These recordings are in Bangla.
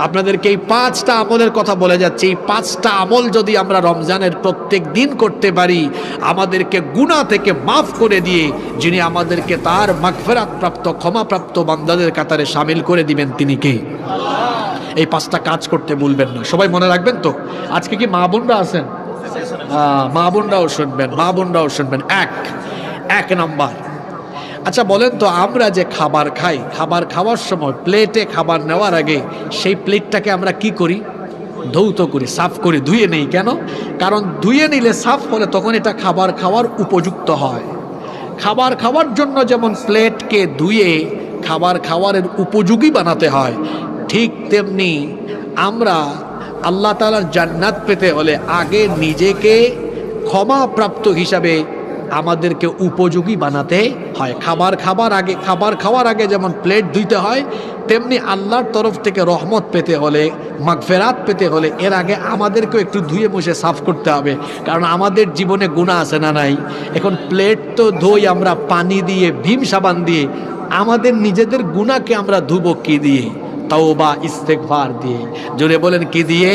আপনাদেরকে এই 5টা আমলের কথা বলে যাচ্ছি। এই 5টা আমল যদি আমরা রমজানের প্রত্যেক দিন করতে পারি, আমাদেরকে গুনাহ থেকে মাফ করে দিয়ে যিনি আমাদেরকে তার মাগফিরাত প্রাপ্ত ক্ষমাপ্রাপ্ত বান্দাদের কাতারে শামিল করে দিবেন তিনি কে? এই 5টা কাজ করতে ভুলবেন না। সবাই মনে রাখবেন তো? আজকে কি মা বোনরা আছেন? মা বোনরাও শুনবেন, মা বোনরাও শুনবেন। এক নাম্বার, আচ্ছা বলেন তো, আমরা যে খাবার খাই, খাবার খাওয়ার সময় প্লেটে খাবার নেওয়ার আগে সেই প্লেটটাকে আমরা কি করি? ধৌত করি, সাফ করি, ধুয়ে নেই। কেন? কারণ ধুয়ে নিলে, সাফ হলে তখন এটা খাবার খাওয়ার উপযুক্ত হয়। খাবার খাওয়ার জন্য যেমন প্লেটকে ধুয়ে খাবার খাওয়ারের উপযোগী বানাতে হয়, ঠিক তেমনি আমরা আল্লাহ তাআলার জান্নাত পেতে হলে আগে নিজেকে ক্ষমাপ্রাপ্ত হিসাবে আমাদেরকে উপযোগী বানাতে হয়। খাবার খাওয়ার আগে যেমন প্লেট ধুইতে হয়, তেমনি আল্লাহর তরফ থেকে রহমত পেতে হলে, মাগফিরাত পেতে হলে এর আগে আমাদেরকেও একটু ধুয়ে মুছে সাফ করতে হবে। কারণ আমাদের জীবনে গুনাহ আছে না নাই? এখন প্লেট তো ধুই আমরা পানি দিয়ে, ভীম সাবান দিয়ে, আমাদের নিজেদের গুনাহকে আমরা ধুবো কি দিয়ে? তওবা ইস্তেগফার দিয়ে। জোরে বলেন কি দিয়ে?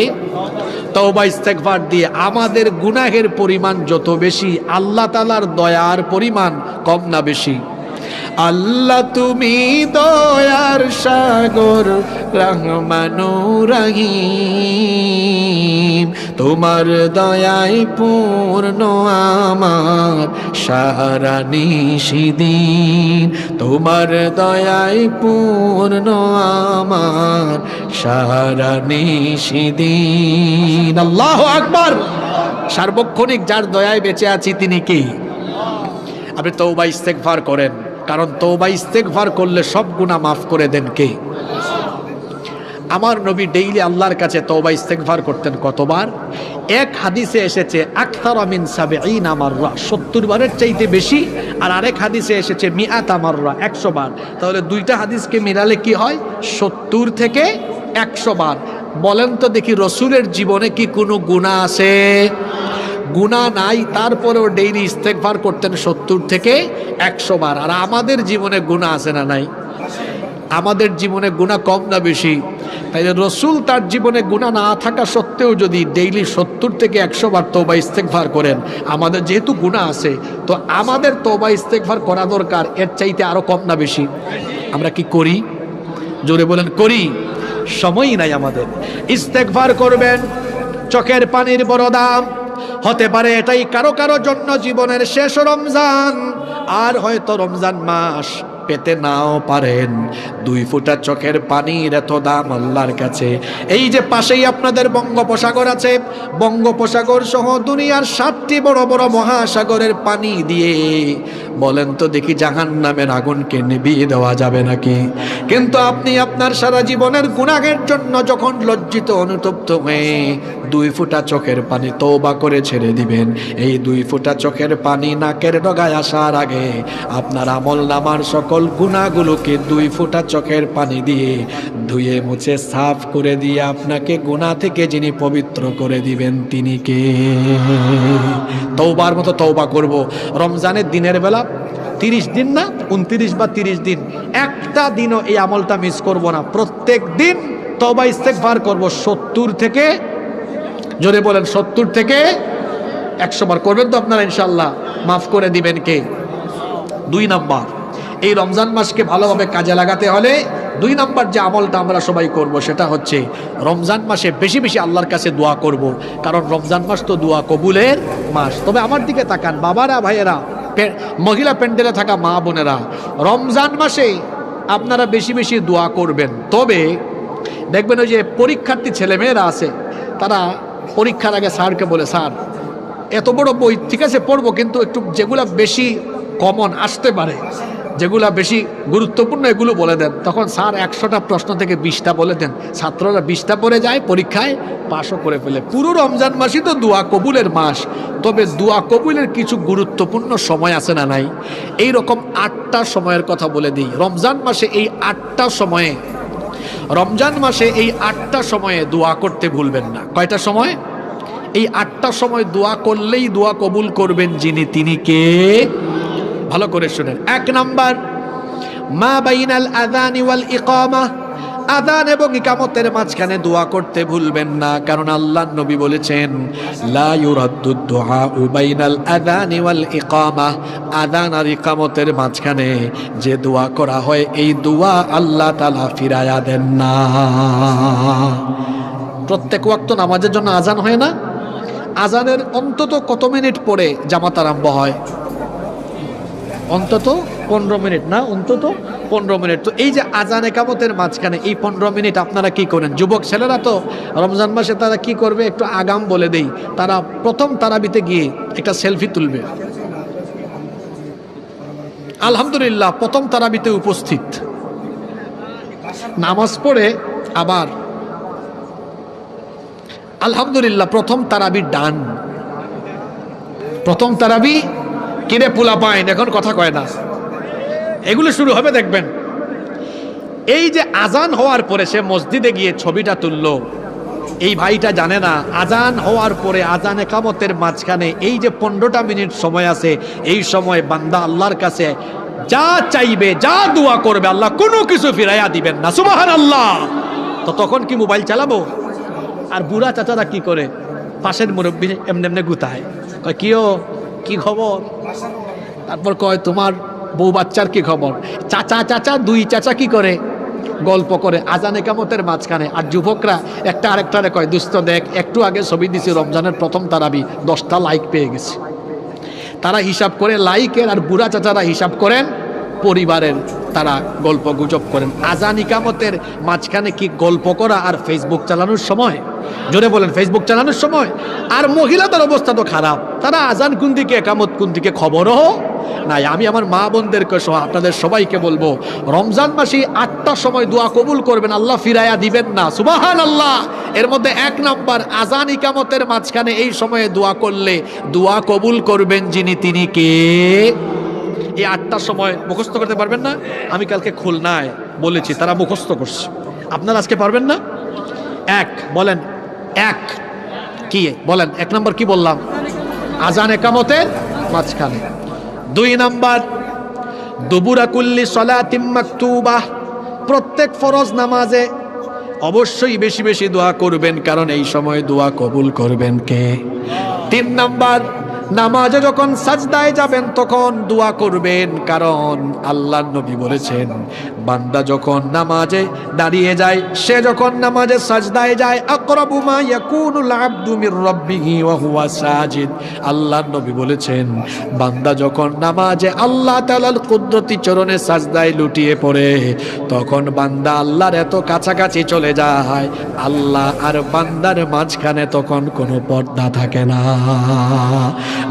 তওবা ইস্তেগফার দিয়ে। আমাদের গুনাহের পরিমাণ যত বেশি, আল্লাহ তাআলার দয়ার পরিমাণ কম না বেশি? আল্লাহ তুমি দয়ার সাগর, রহমানুর রহিম, তোমার দয়ায় পূর্ণ আমার সারা নিশিদিন, তোমার দয়ায় পূর্ণ আমার সারা নিশিদিন। আল্লাহু আকবার। সার্বক্ষণিক যার দয়ায় বেঁচে আছি তিনি কি? আপনি তওবা ইস্তেগফার করেন, কারণ তওবা ইস্তেগফার করলে সব গুনাহ মাফ করে দেন কে? আমার নবী ডেইলি আল্লাহর কাছে তওবা ইস্তেগফার করতেন কতবার? এক হাদিসে এসেছে আকতারা মিন ৭০ মাররা, ৭০ বারের চাইতে বেশি। আর আরেক হাদিসে এসেছে মিআতা মাররা, ১০০ বার। তাহলে দুইটা হাদিসকে মিলালে কি হয়? ৭০ থেকে ১০০ বার। বলেন তো দেখি, রসুলের জীবনে কি কোনো গুনাহ আছে? গুনাহ নাই, তারপরেও ডেইলি ইস্তেগফার করতেন ৭০ থেকে ১০০ বার। আর আমাদের জীবনে গুনাহ আছে না নাই? আমাদের জীবনে গুনাহ কম না বেশি? তাই রসুল তার জীবনে গুনাহ না থাকা সত্ত্বেও যদি ডেইলি ৭০ থেকে ১০০ বার তওবা ইস্তেগফার করেন, আমাদের যেহেতু গুনাহ আছে তো আমাদের তওবা ইস্তেগফার করা দরকার এর চাইতে আরো কম না বেশি? আমরা কি করি? জোরে বলেন করি? সময়ই নাই আমাদের। ইস্তেগফার করবেন, চোখের পানির বড় দাম। হতে পারে এটাই কারো কারো জন্য জীবনের শেষ রমজান, আর হয়তো রমজান মাস পেতে নাও পারেন। 2 ফোঁটা চোখের পানির এত দাম আল্লাহর কাছে। এই যে পাশেই আপনাদের বঙ্গোপসাগর আছে, বঙ্গোপসাগর সহ দুনিয়ার 7টি বড় বড় মহাসাগরের পানি দিয়ে বলেন তো দেখি জাহান্নামের আগুনকে নিভিয়ে দেওয়া যাবে নাকি? কিন্তু আপনি আপনার সারা জীবনের গুনাহের জন্য যখন লজ্জিত অনুতপ্ত হয়ে 2 ফোঁটা চোখের পানি তওবা করে ছেড়ে দিবেন, এই 2 ফোঁটা চোখের পানি নাকের ডগায় আসার আগে আপনার আমল নামার সকল গুনাহগুলোকে 2 ফোঁটা চোখের পানি দিয়ে ধুয়ে মুছে সাফ করে দিয়ে আপনাকে গুনাহ থেকে যিনি পবিত্র করে দিবেন তিনি কে? তওবার মতো তওবা করব। রমজানের দিনের বেলা 30 দিন না 29 বা 30 দিন, একটা দিনও এই আমলটা মিস করব না। প্রত্যেক দিন তওবা ইস্তেগফার করব ৭০ থেকে, জোরে বলেন ৭০ থেকে ১০০ বার করবেন তো আপনারা ইনশাআল্লাহ? মাফ করে দিবেন কে? 2 নাম্বার, এই রমজান মাসকে ভালোভাবে কাজে লাগাতে হলে 2 নাম্বার যে আমলটা আমরা সবাই করব সেটা হচ্ছে রমজান মাসে বেশি বেশি আল্লাহর কাছে দোয়া করব। কারণ রমজান মাস তো দোয়া কবুলের মাস। তবে আমার দিকে তাকান বাবারা, ভাইয়েরা, মহিলা প্যান্ডেলে থাকা মা বোনেরা, রমজান মাসে আপনারা বেশি বেশি দোয়া করবেন। তবে দেখবেন ওই যে পরীক্ষার্থী ছেলেমেয়েরা আছে, তারা পরীক্ষার আগে স্যারকে বলে, স্যার এত বড় বই ঠিক আছে পড়বো, কিন্তু একটু যেগুলা বেশি কমন আসতে পারে, যেগুলা বেশি গুরুত্বপূর্ণ এগুলো বলে দেন। তখন স্যার 100টা প্রশ্ন থেকে 20টা বলে দেন, ছাত্ররা 20টা পড়ে যায়, পরীক্ষায় পাশও করে ফেলে। পুরো রমজান মাসই তো দোয়া কবুলের মাস। তবে দোয়া কবুলের কিছু গুরুত্বপূর্ণ সময় আছে না নাই? এই রকম 8টা সময়ের কথা বলে দিই। রমজান মাসে এই 8টা সময়ে, রমজান মাসে এই 8টা সময়ে দোয়া করতে ভুলবেন না। কয়টা সময়? এই 8টা সময় দোয়া করলেই দোয়া কবুল করবেন যিনি, তিনি কে? ভালো করে শুনেন। 1 নাম্বার, মা বাইনাল আযানি ওয়াল ইকামা, আযান এবং ইকামতের মাঝখানে দোয়া করতে ভুলবেন না, কারণ আল্লাহর নবী বলেছেন লা ইউরাদ্দু দুআউ বাইনাল আযানি ওয়াল ইকামা, আযান আর ইকামতের মাঝখানে যে দোয়া করা হয় এই দোয়া আল্লাহ তাআলা ফিরায়া দেন না। প্রত্যেক ওয়াক্ত নামাজের জন্য আযান হয় না? আযানের অন্তত কত মিনিট পরে জামাত আরম্ভ হয়? অন্তত 15 মিনিট না, অন্তত 15 মিনিট। তো এই যে আযান ইকামতের মাঝখানে এই 15 মিনিট আপনারা কি করেন? যুবক ছেলেরা তো রমজান মাসে তারা কি করবে একটু আগাম বলে দেই, তারা প্রথম তারাবিতে গিয়ে একটা সেলফি তুলবে। আলহামদুলিল্লাহ প্রথম তারাবিতে উপস্থিত, নামাজ পড়ে আবার আলহামদুলিল্লাহ প্রথম তারাবি ডান। প্রথম তারাবি কিরে পোলা পাইন এখন কথা কয় না, এগুলো শুরু হবে দেখবেন। এই যে আজান হওয়ার পরে সে মসজিদে গিয়ে ছবিটা তুললো, এই ভাইটা জানে না আজান হওয়ার পরে আজান ইকামতের মাঝখানে এই যে 15টা মিনিট সময় আছে, এই সময় বান্দা আল্লাহর কাছে যা চাইবে যা দোয়া করবে আল্লাহ কোনো কিছু ফিরাইয়া দিবেন না। সুবহানাল্লাহ। তো তখন কি মোবাইল চালাবো? আর বুড়া চাচারা কি করে? পাশের মুরব্বী এমনি এমনি গুতায়, কয় কিও কি খবর? তারপর কয় তোমার বউ বাচ্চার কি খবর? চাচা চাচা দুই চাচা কি করে? গল্প করে আজান ইকামতের মাঝখানে। আর যুবকরা একটা আরেকটারে কয় দোস্ত দেখ একটু আগে ছবি দিছি রমজানের প্রথম তারাবি, 10টা লাইক পেয়ে গেছে। তারা হিসাব করে লাইকের, আর বুড়া চাচারা হিসাব করেন পরিবারের, তারা গল্প গুজব করেন। আজান ইকামতের মাঝখানে কি গল্প করা আর ফেসবুক চালানোর সময়? জোরে বলেন, ফেসবুক চালানোর সময়? আর মহিলাদের অবস্থা তো খারাপ, তারা আজান কোন দিকে একামত কোন দিকে খবরও নাই। আমি আমার মা বোনদেরকে সহ আপনাদের সবাইকে বলবো, রমজান মাসে 8টার সময় দোয়া কবুল করবেন, আল্লাহ ফিরাইয়া দিবেন না। সুবহানাল্লাহ। এর মধ্যে 1 নাম্বার আজান ইকামতের মাঝখানে এই সময়ে দোয়া করলে দোয়া কবুল করবেন যিনি, তিনি কে? এই 8টার সময় মুখস্থ করতে পারবেন না? আমি কালকে খুলনায় বলেছি, তারা মুখস্থ করছে, আপনারা আজকে পারবেন না? এক বলেন, এক কি বলেন? 1 নাম্বার কি বললাম? আজান ইকামতের মাঝখানে। 2 নাম্বার দুবুরা কুল্লি সলাতিম মাকতুবাহ, প্রত্যেক ফরজ নামাজে অবশ্যই বেশি বেশি দোয়া করবেন, কারণ এই সময় দোয়া কবুল করবেন কে? 3 নাম্বার নামাজে যখন সাজদায় যাবেন তখন দোয়া করবেন, কারণ আল্লাহর নবী বলেছেন বান্দা যখন নামাজে দাঁড়িয়ে যায়, সে যখন নামাজে সাজদায় যায়, আকরাবু মা ইয়াকুনুল আবদু মির রাব্বিহি ওয়া হুয়া সাজিদ। আল্লাহর নবী বলেছেন বান্দা যখন নামাজে আল্লাহ তাআলার কুদরতি চরণে সাজদায় লুটিয়ে পড়ে, তখন বান্দা আল্লাহর এত কাছাকাছি চলে যায়, আল্লাহ আর বান্দার মাঝখানে তখন কোনো পর্দা থাকে না।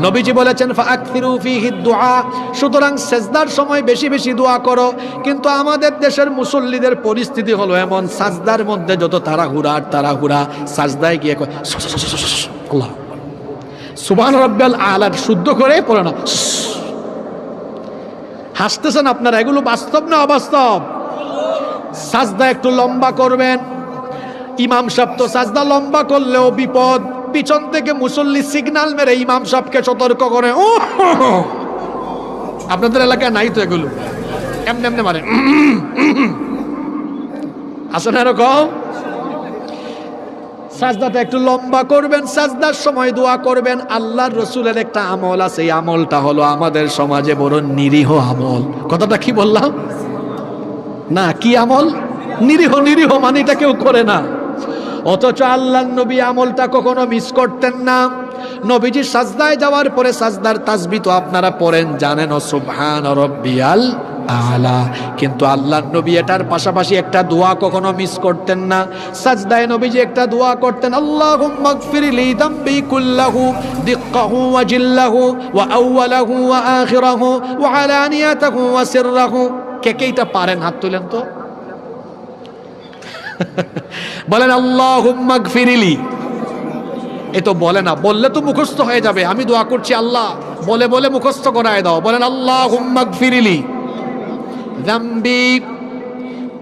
নবীজি বলেছেন ফাআকসিরু ফীহি দুআ, সুতরাং সেজদার সময় বেশি বেশি দোয়া করো। কিন্তু আমাদের দেশের মুসল্লিদের পরিস্থিতি হলো এমন, সাজদার মধ্যে যত তাড়াহুড়া আর তাড়াহুড়া, সাজদায় গিয়ে আল্লাহ সুবহান রাব্বিয়াল আলা শুদ্ধ করে পড়ে না। হাসতেছেন আপনারা, এগুলো বাস্তব না অবাস্তব? সাজদা একটু লম্বা করবেন। ইমাম সাহেব তো সাজদা লম্বা করলেও বিপদ, পিছন থেকে মুসল্লি সিগন্যাল মেরে ইমাম সাহেবকে সতর্ক করে। ও আপনাদের এলাকায় নাই তো এগুলো? এমনি এমনি মারে, আসে না এরকম? সাজদাটা একটু লম্বা করবেন, সাজদার সময় দোয়া করবেন। আল্লাহর রসুলের একটা আমল আছে, এই আমলটা হলো আমাদের সমাজে বড় নিরীহ আমল। কথাটা কি বললাম না? কি আমল? নিরীহ। নিরীহ মানে এটা কেউ করে না, অথচ আল্লাহর নবী আমলটা কখনো মিস করতেন না। নবীজি সাজদায় যাওয়ার পরে সাজদার তাসবিহ তো আপনারা পড়েন, জানেন সুবহান রাব্বিয়াল আলা, কিন্তু আল্লাহর নবী এটার পাশাপাশি একটা দোয়া কখনো মিস করতেন না। সাজদায় নবীজি একটা দোয়া করতেন, আল্লাহুম্মা গফিরলি যামবি কুল্লাহু দিক্কাহু ওয়া জিল্লাহু ওয়া আউওয়ালাহু ওয়া আখিরাহু ওয়া আলানিয়াতাহু ওয়া সিররাহু। কে কে এটা পারেন হাত তুলেন তো? বলেন আল্লাহুম্মা গফিরলি। এ তো বলে না, বললে তো মুখস্থ হয়ে যাবে। আমি দোয়া করছি আল্লাহ, বলে বলে মুখস্থ করায় দাও। বলেন আল্লাহুম্মা গফিরলি যামবি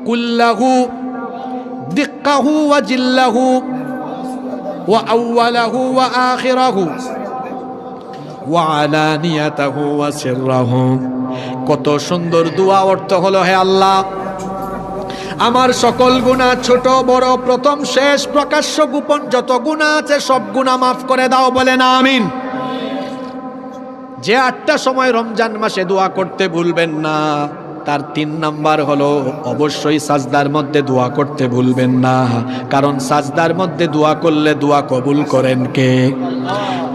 কুল্লাহু দিক্কাহু ওয়া জিল্লাহু ওয়া আউওয়ালাহু ওয়া আখিরাহু ওয়া আলানিয়াতাহু ওয়া সিররাহু। কত সুন্দর দোয়া। অর্থ হলো, হে আল্লাহ আমার সকল গুনাহ ছোট বড় প্রথম শেষ প্রকাশ্য গোপন যত গুনাহ আছে সব গুনাহ মাফ করে দাও, বলেন আমিন। যে 8টা সময় রমজান মাসে দোয়া করতে ভুলবেন না, তার 3 নাম্বার হলো অবশ্যই সাজদার মধ্যে দোয়া করতে ভুলবেন না, কারণ সাজদার মধ্যে দোয়া করলে দোয়া কবুল করেন কে?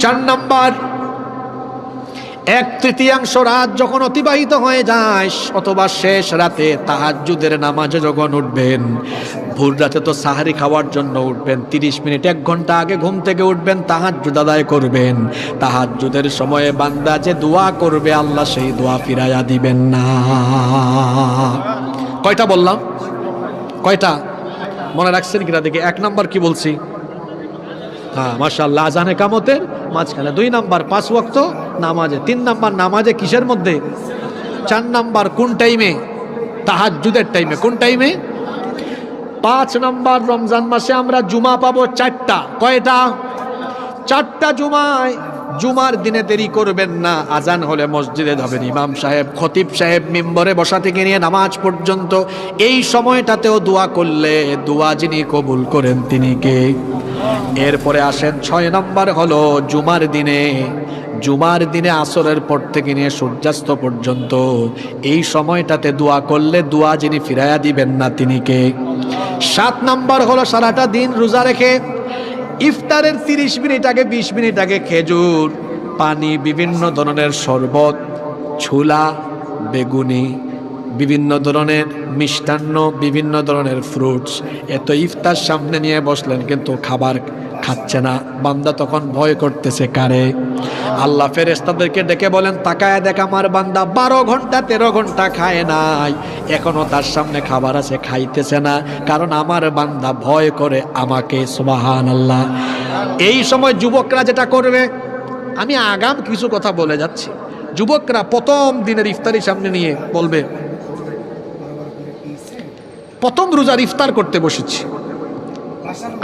4 নাম্বার, 1/3 রাত যখন অতিবাহিত হয়ে যায় অথবা শেষ রাতে তাহাজ্জুদের নামাজে যখন উঠবেন, ভোর রাতে তো সাহারি খাওয়ার জন্য উঠবেন, 30 মিনিট 1 ঘন্টা আগে ঘুম থেকে উঠবেন, তাহাজ্জুদ আদায় করবেন। তাহাজ্জুদের সময়ে বান্দা যে দোয়া করবে আল্লাহ সেই দোয়া ফিরাইয়া দিবেন না। কয়টা বললাম? কয়টা মনে রাখছেন কিনা দেখি? 1 নাম্বার কি বলছি? হ্যাঁ মাশাআল্লাহ, আজানে কামতের মাঝখানে। 2 নাম্বার 5 ওয়াক্ত নামাজে। 3 নাম্বার নামাজে কিসের মধ্যে? 4 নাম্বার কোন টাইমে? তাহাজ্জুদের টাইমে। কোন টাইমে? 5 নাম্বার, রমজান মাসে আমরা জুমা পাবো 4টা। কয়টা? 4টা জুমায়। জুমার দিনে দেরি করবেন না, আজান হলে মসজিদে যাবেন, ইমাম সাহেব খতিব সাহেব মিম্বরে বসা থেকে নিয়ে নামাজ পর্যন্ত এই সময়টাতেও দোয়া করলে দোয়া যিনি কবুল করেন তিনি কে? এরপরে আসেন 6 নাম্বার হলো জুমার দিনে। জুমার দিনে আসরের পর থেকে নিয়ে সূর্যাস্ত পর্যন্ত এই সময়টাতে দোয়া করলে দোয়া যিনি ফিরাইয়া দিবেন না তিনি কে? 7 নাম্বার হলো সারাটা দিন রোজা রেখে ইফতারের 30 মিনিট আগে 20 মিনিট আগে খেজুর, পানি, বিভিন্ন ধরনের শরবত, ছোলা, বেগুনি, বিভিন্ন ধরনের মিষ্টান্ন, বিভিন্ন ধরনের ফ্রুটস, এত ইফতার সামনে নিয়ে বসলেন কিন্তু খাবার খাচ্ছে না। বান্দা তখন ভয় করতেছে কারে? আল্লাহ ফেরেশতাদেরকে ডেকে বলেন, তাকায় দেখ আমার বান্দা 12 ঘন্টা 13 ঘন্টা খায় নাই, এখনো তার সামনে খাবার আছে, খাইতেছে না, কারণ আমার বান্দা ভয় করে আমাকে। সুবহানাল্লাহ। এই সময় যুবকরা যেটা করবে, আমি আগাম কিছু কথা বলে যাচ্ছি, যুবকরা প্রথম দিনের ইফতারি সামনে নিয়ে বলবে, প্রথম রোজার ইফতার করতে বসেছি,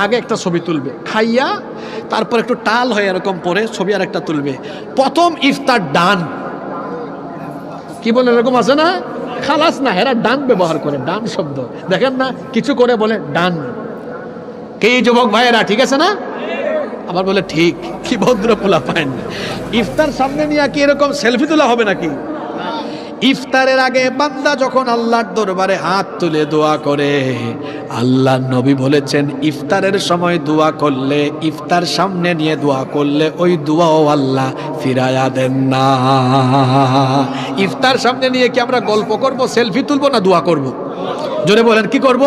আগে একটা ছবি তুলবে, খাইয়া তারপর একটু টাল হয়ে এরকম পরে ছবি আর একটা তুলবে, প্রথম ইফতার ডান। কি বলে এরকম আছে না? খালাস না, হেরা ডান ব্যবহার করে, ডান শব্দ দেখেন না, কিছু করে বলে ডান। কে যুবক ভাইয়েরা, ঠিক আছে না? আবার বলে ঠিক। কি ভদ্র পোলা পায় না। ইফতার সামনে নিয়ে কি এরকম সেলফি তোলা হবে নাকি? ইফতারের আগে বান্দা যখন আল্লাহর দরবারে হাত তুলে দোয়া করে, আল্লাহর নবী বলেছেন ইফতারের সময় দোয়া করলে, ইফতার সামনে নিয়ে দোয়া করলে ওই দোয়াও আল্লাহ ফিরায়া দেন না। ইফতার সামনে নিয়ে কি আমরা গল্প করব, সেলফি তুলবো, না দোয়া করব? জোরে বলেন, কি করব?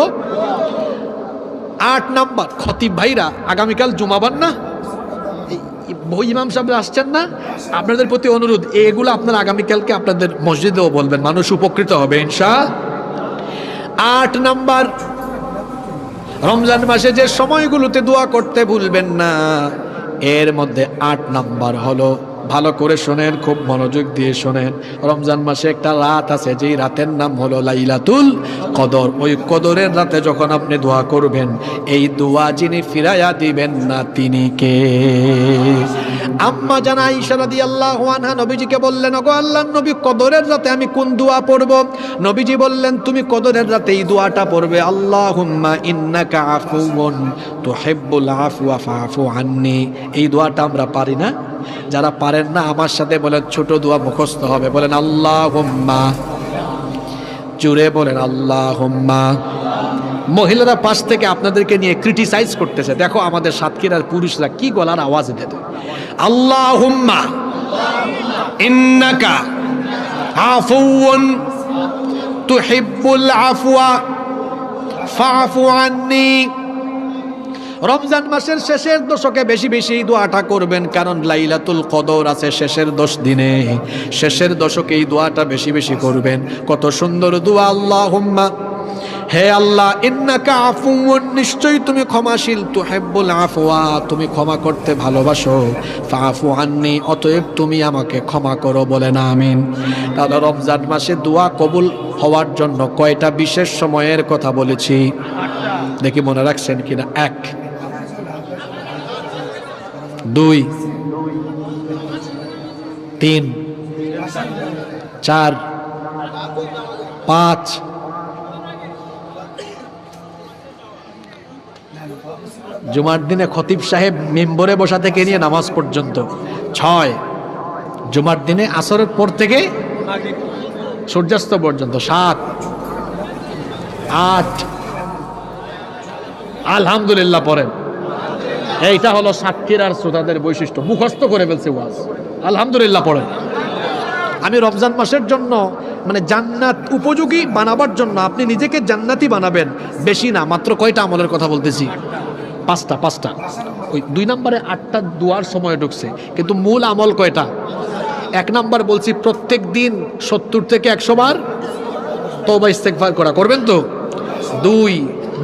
8 নাম্বার, খতিব ভাইরা আগামীকাল জুমাবার না, ইমাম সাহেব আসছেন না, আপনাদের প্রতি অনুরোধ, এগুলো আপনারা আগামীকালকে আপনাদের মসজিদেও বলবেন, মানুষ উপকৃত হবে ইনশাআল্লাহ। 8 নাম্বার, রমজান মাসে যে সময়গুলোতে দোয়া করতে ভুলবেন না, এর মধ্যে 8 নাম্বার হলো, ভালো করে শোনেন, খুব মনোযোগ দিয়ে শোনেন, রমজান মাসে একটা রাত আছে, যেই রাতের নাম হলো লাইলাতুল কদর। ওই কদরের রাতে যখন আপনি দোয়া করবেন, এই দোয়া যিনি ফিরাইয়া দিবেন না তিনি কে? আম্মা জান আয়েশা রাদিয়াল্লাহু আনহা নবীজিকে বললেন, ওগো আল্লাহর নবী, কদরের রাতে আমি কোন দোয়া পড়ব? নবীজি বললেন, তুমি কদরের রাতে এই দোয়াটা পড়বে, আল্লাহুম্মা ইন্নাকা আফুউন তুহিব্বুল আফওয়া ফাআফু আন্নি। এই দোয়াটা আমরা পারি না, যারা পারেন না আমার সাথে বলেন, ছোট দোয়া মুখস্থ হবে, বলেন আল্লাহুম্মা, জোরে বলেন আল্লাহুম্মা। মহিলারা পাশ থেকে আপনাদেরকে নিয়ে ক্রিটিসাইজ করতেছে, দেখো আমাদের সাতক্ষীরার পুরুষরা কি গলার আওয়াজ দেয়। আল্লাহুম্মা ইন্নাকা আফুউন তুহিব্বুল আফওয়া ফাআফু আন্নি। রমজান মাসের শেষের দশকে বেশি বেশি এই দোয়াটা করবেন, কারণ লাইলাতুল কদর আছে শেষের 10 দিনে, শেষের দশকে এই দোয়াটা বেশি বেশি করবেন। কত সুন্দর দোয়া, আল্লাহুম্মা, হে আল্লাহ, ইন্নাকা আফুউন, নিশ্চয়ই তুমি ক্ষমাশীল, তুহিব্বুল আফওয়া, তুমি ক্ষমা করতে ভালোবাসো, ফাআফু আন্নি, অতএব তুমি আমাকে ক্ষমা করো, বলেন আমিন। তাহলে রমজান মাসে দোয়া কবুল হওয়ার জন্য কয়টা বিশেষ সময়ের কথা বলেছি, দেখি মনে রাখছেন কিনা? 1, 2, 3, 4, 5, জুমার দিনে খতিব সাহেব মেম্বরে বসা থেকে নিয়ে নামাজ পর্যন্ত 6, জুমার দিনে আসরের পর থেকে সূর্যাস্ত পর্যন্ত 7, 8, আলহামদুলিল্লাহ পড়েন। এইটা হলো সাক্ষীর আর শ্রোতাদের বৈশিষ্ট্য, মুখস্থ করে ফেলছে ওয়াজ। আলহামদুলিল্লাহ পড়েন। আমি রমজান মাসের জন্য মানে জান্নাত উপযোগী বানাবার জন্য আপনি নিজেকে জান্নাতি বানাবেন, বেশি না, মাত্র কয়টা আমলের কথা বলতেছি? 5টা। ওই 2 নম্বরে 8টা দুয়ার সময় ঢুকছে, কিন্তু মূল আমল কয়টা? 1 নম্বর বলছি প্রত্যেক দিন 70 থেকে 100 বার তওবা ইস্তেগফার করা, করবেন তো? 2,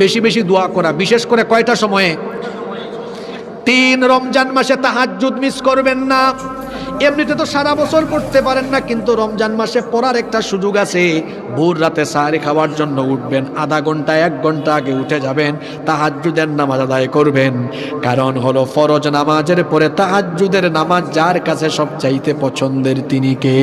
বেশি বেশি দোয়া করা, বিশেষ করে কয়টা সময়ে? 3, রমজান মাসে তাহাজ্জুদ মিস করবেন না। এমনিতে তো সারা বছর পড়তে পারেন না, কিন্তু রমজান মাসে পড়ার একটা সুযোগ আছে। ভোর রাতে সাহারি খাওয়ার জন্য উঠবেন, আধা ঘন্টা 1 ঘন্টা আগে উঠে যাবেন, তাহাজ্জুদের নামাজ আদায় করবেন। কারণ হলো ফরজ নামাজের পরে তাহাজ্জুদের নামাজ যার কাছে সবচাইতে পছন্দের তিনি কে?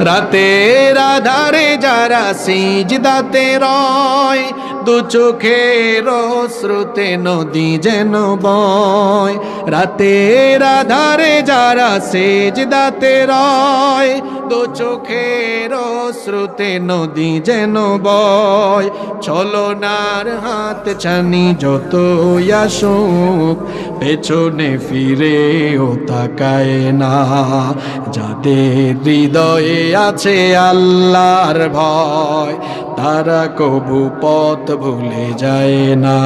রাতের আধারে যারা সিজদাতে রয়, দু চোখের অশ্রুতে নদী যেন বয়। রাতের আধারে যারা সিজদাতে রয়, দু চোখের অশ্রুতে নদী যেন বয়। ছলনার হাত ছানি যতই আসুক, পেছনে ফিরেও তাকায় না। যাদের হৃদয়ে আছে আল্লাহর ভয়, তারা কবু পথ ভুলে যায় না।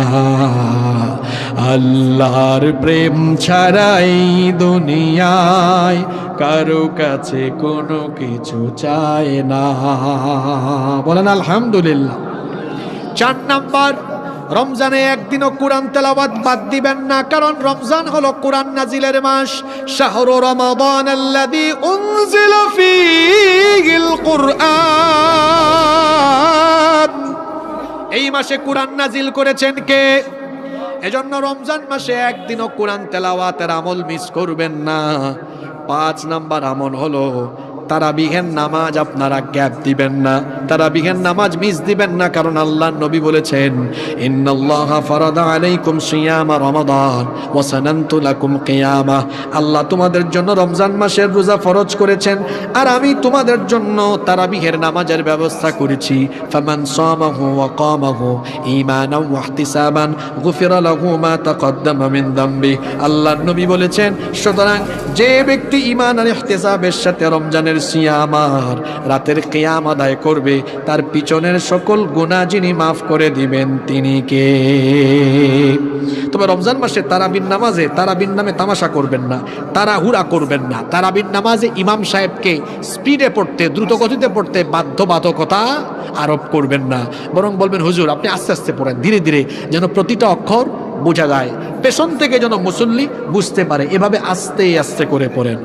আল্লাহর প্রেম ছাড়াই দুনিয়ায় কারো কাছে কোনো কিছু চায় না। বলেন আলহামদুলিল্লাহ। 4 নাম্বার, রমজানে একদিনও কোরআন তেলাওয়াত বাদ দিবেন না, কারণ রমজান হলো কোরআন নাজিলের মাস। শাহরু রমাদান আল্লাযী উনজিলা ফীহিল কুরআন, এই মাসে কোরআন নাজিল করেছেন কে? এজন্য রমজান মাসে একদিনও কোরআন তেলাওয়াতের আমল মিস করবেন না। 5 নাম্বার আমল হলো তারাবিহের নামাজ আপনারা গ্যাপ দিবেন না, তারাবিহের নামাজ মিস দিবেন না, কারণ আল্লাহর নবী বলেছেন ইন্নাল্লাহা ফারাদা আলাইকুম সিয়ামা রমাদান ওয়া সানানতু লাকুম কিয়ামা। আল্লাহ তোমাদের জন্য রমজান মাসের রোজা ফরজ করেছেন, আর আমি তোমাদের জন্য তারাবিহের নামাজের ব্যবস্থা করেছি। ফামান সামাহু ওয়া কামাহু ঈমানান ওয়া ইহতিসাবান গুফিরা লাহু মা তাকদ্দামা মিন যামবি। আল্লাহর নবী বলেছেন, সুতরাং যে ব্যক্তি ঈমান আর ইহতিসাবের সাথে রমজানের সিয়ামার রাতের কিয়াম আদায় করবে, তার পিছনের সকল গুনাহ যিনি মাফ করে দিবেন তিনি কে? তবে রমজান মাসে তারাবির নামাজে তারাবির নামে তামাশা করবেন না, তাড়াহুড়া করবেন না। তারাবির নামাজে ইমাম সাহেবকে স্পিডে পড়তে, দ্রুত গতিতে পড়তে বাধ্যবাধকতা আরোপ করবেন না, বরং বলবেন হুজুর আপনি আস্তে আস্তে পড়েন, ধীরে ধীরে, যেন প্রতিটা অক্ষর বোঝা যায়, পেছন থেকে যেন মুসল্লি বুঝতে পারে, এভাবে আস্তে আস্তে করে পড়েন।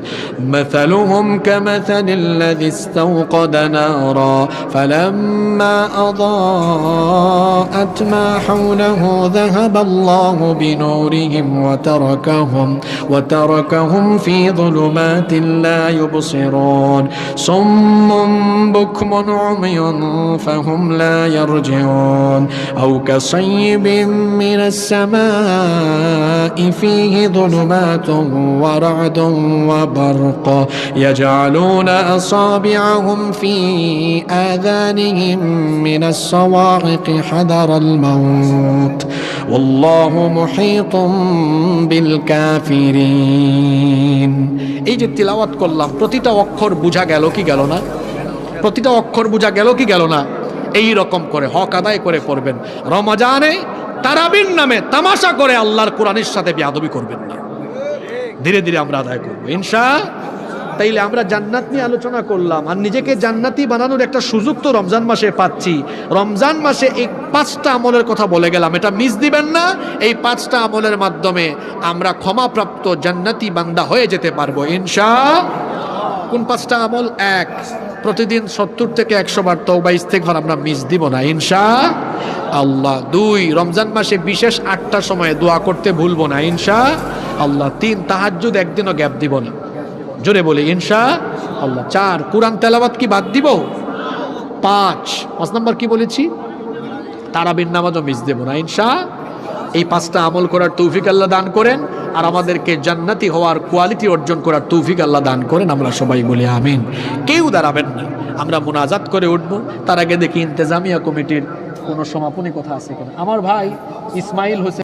মাসালুহুম কামাসালিল্লাযী ইসতাওকাদা নারা ফালাম্মা আযাআত মা হাওলাহু যাহাবাল্লাহু বিনূরিহিম ওয়া তারাকাহুম ফী যুলুমাতিন লা ইউবসিরুন সুম্মুন বুকমুন উময়ুন ফাহুম লা ইয়ারজিউন আও কাসাইয়্যিবিন মিনাস সামা فيه ظلمات ورعد وبرق يجعلون أصابعهم في آذانهم من الصواعق حذر الموت والله محيط بالكافرين। এই যে তিলাওয়াত করলাম, প্রতিটা অক্ষর বোঝা গেল কি গেল না? প্রতিটা অক্ষর বোঝা গেল কি গেল না? এই রকম করে হক আদায় করে পড়বেন। রমজানে তারাবির নামে তামাশা করে আল্লাহর কোরআনের সাথে বেয়াদবি করবেন না। ধীরে ধীরে আমরা আদায় করবো ইনশাআল্লাহ। তাইলে আমরা জান্নাত নিয়ে আলোচনা করলাম, আর নিজেকে জান্নাতি বানানোর একটা সুযোগ তো রমজান মাসে পাচ্ছি। রমজান মাসে এই 5টা আমলের কথা বলে গেলাম, এটা মিস দিবেন না। এই 5টা আমলের মাধ্যমে আমরা ক্ষমাপ্রাপ্ত জান্নাতি বান্দা হয়ে যেতে পারবো ইনশাআল্লাহ। কোন 5টা আমল? 1, প্রতিদিন 70 থেকে 100 বার তওবা ইস্তেগফার আমরা মিস দিব না ইনশাআল্লাহ। 2, রমজান মাসে বিশেষ 8টা সময়ে দোয়া করতে ভুলবো না ইনশাআল্লাহ। 3, তাহাজ্জুদ একদিনও গ্যাপ দিব না, জোরে বলি ইনশাআল্লাহ। 4, কোরআন তেলাওয়াত কি বাদ দিব? 5 নম্বর কি বলেছি? তারাবির নামাজও মিস দেব না ইনশাআল্লাহ। এই 5টা আমল করার তৌফিক আল্লাহ দান করেন, আর আমাদেরকে জান্নাতি হওয়ার কোয়ালিটি অর্জন করার তৌফিক আল্লাহ দান করেন। আমরা সবাই বলি আমিন। কেউ দাঁড়াবেন না, আমরা মুনাজাত করে উঠব। তার আগে দেখি ইন্তেজামিয়া কমিটির কোনো সমাপনী কথা আছে কিনা। আমার ভাই ইসমাইল হোসেন